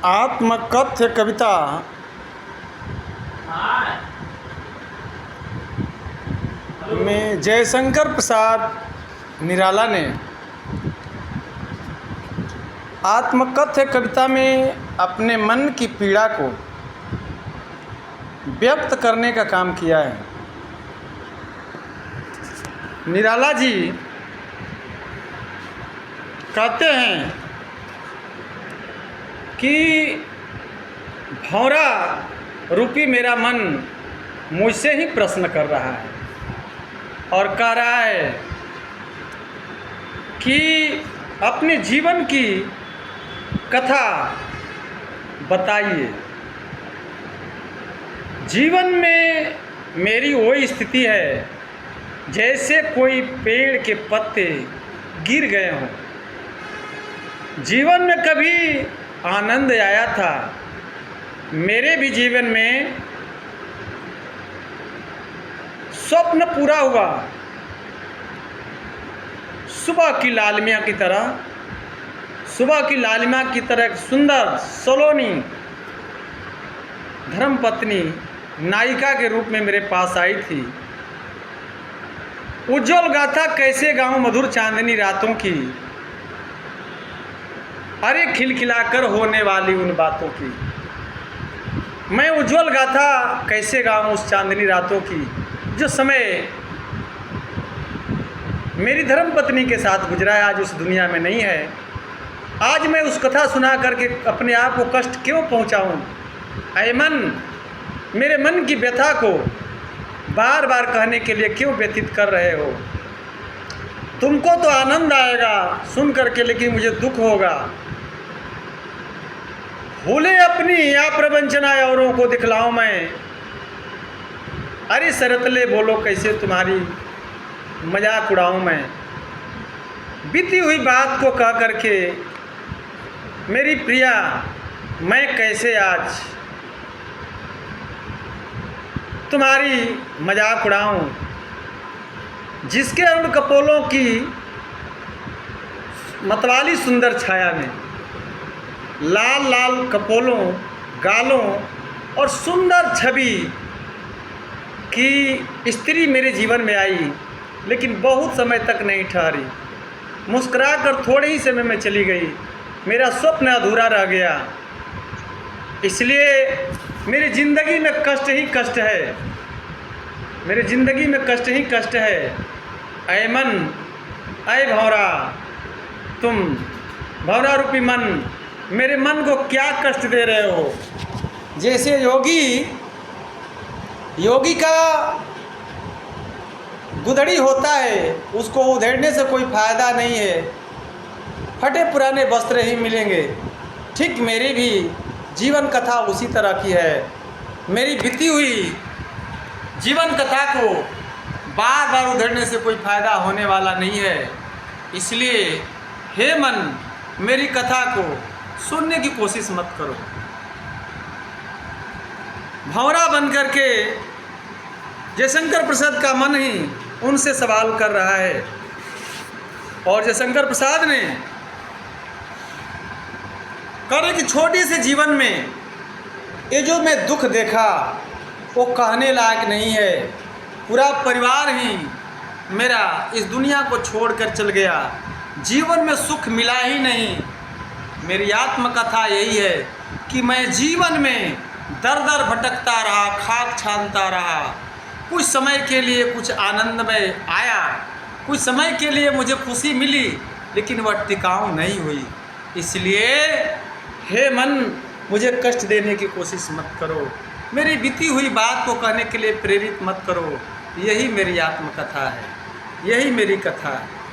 आत्मकथ्य कविता में जयशंकर प्रसाद निराला ने आत्मकथ्य कविता में अपने मन की पीड़ा को व्यक्त करने का काम किया है। निराला जी कहते हैं कि भौरा रूपी मेरा मन मुझसे ही प्रश्न कर रहा है और कह रहा है कि अपने जीवन की कथा बताइए। जीवन में मेरी वही स्थिति है जैसे कोई पेड़ के पत्ते गिर गए हों। जीवन में कभी आनंद आया था, मेरे भी जीवन में स्वप्न पूरा हुआ। सुबह की लालिमा की तरह एक सुंदर सलोनी धर्मपत्नी नायिका के रूप में मेरे पास आई थी। उज्जवल गाथा कैसे गाऊं मधुर चांदनी रातों की, अरे खिलखिलाकर होने वाली उन बातों की। मैं उज्जवल गाथा कैसे गाऊं उस चांदनी रातों की जो समय मेरी धर्मपत्नी के साथ गुजरा है, आज उस दुनिया में नहीं है। आज मैं उस कथा सुना करके अपने आप को कष्ट क्यों पहुंचाऊं? ऐ मन, मेरे मन की व्यथा को बार बार कहने के लिए क्यों व्यतीत कर रहे हो? तुमको तो आनंद आएगा सुन करके, लेकिन मुझे दुख होगा। भूले अपनी या प्रवंचना औरों को दिखलाऊं मैं, अरे सरतले बोलो कैसे तुम्हारी मजाक उड़ाऊं मैं। बीती हुई बात को कह करके मेरी प्रिया मैं कैसे आज तुम्हारी मजाक उड़ाऊं। जिसके अरुण कपोलों की मतवाली सुंदर छाया में लाल लाल कपोलों, गालों और सुंदर छवि की स्त्री मेरे जीवन में आई, लेकिन बहुत समय तक नहीं ठहरी। मुस्कुराकर थोड़े ही समय में चली गई। मेरा स्वप्न अधूरा रह गया। इसलिए मेरी ज़िंदगी में कष्ट ही कष्ट है, मेरी ज़िंदगी में कष्ट ही कष्ट है। ऐ मन, ऐ भौरा, तुम भौरा रूपी मन मेरे मन को क्या कष्ट दे रहे हो? जैसे योगी का गुदड़ी होता है, उसको उधेड़ने से कोई फ़ायदा नहीं है, फटे पुराने वस्त्र ही मिलेंगे। ठीक मेरी भी जीवन कथा उसी तरह की है। मेरी बीती हुई जीवन कथा को बार बार उधेड़ने से कोई फ़ायदा होने वाला नहीं है। इसलिए हे मन, मेरी कथा को सुनने की कोशिश मत करो। भंवरा बन करके जयशंकर प्रसाद का मन ही उनसे सवाल कर रहा है, और जयशंकर प्रसाद ने करे कि छोटी से जीवन में ये जो मैं दुख देखा वो कहने लायक नहीं है। पूरा परिवार ही मेरा इस दुनिया को छोड़कर चल गया, जीवन में सुख मिला ही नहीं। मेरी आत्मकथा यही है कि मैं जीवन में दर दर भटकता रहा, खाक छानता रहा। कुछ समय के लिए कुछ आनंद में आया, कुछ समय के लिए मुझे खुशी मिली, लेकिन वह टिकाऊ नहीं हुई। इसलिए हे मन, मुझे कष्ट देने की कोशिश मत करो, मेरी बीती हुई बात को कहने के लिए प्रेरित मत करो। यही मेरी आत्मकथा है, यही मेरी कथा है।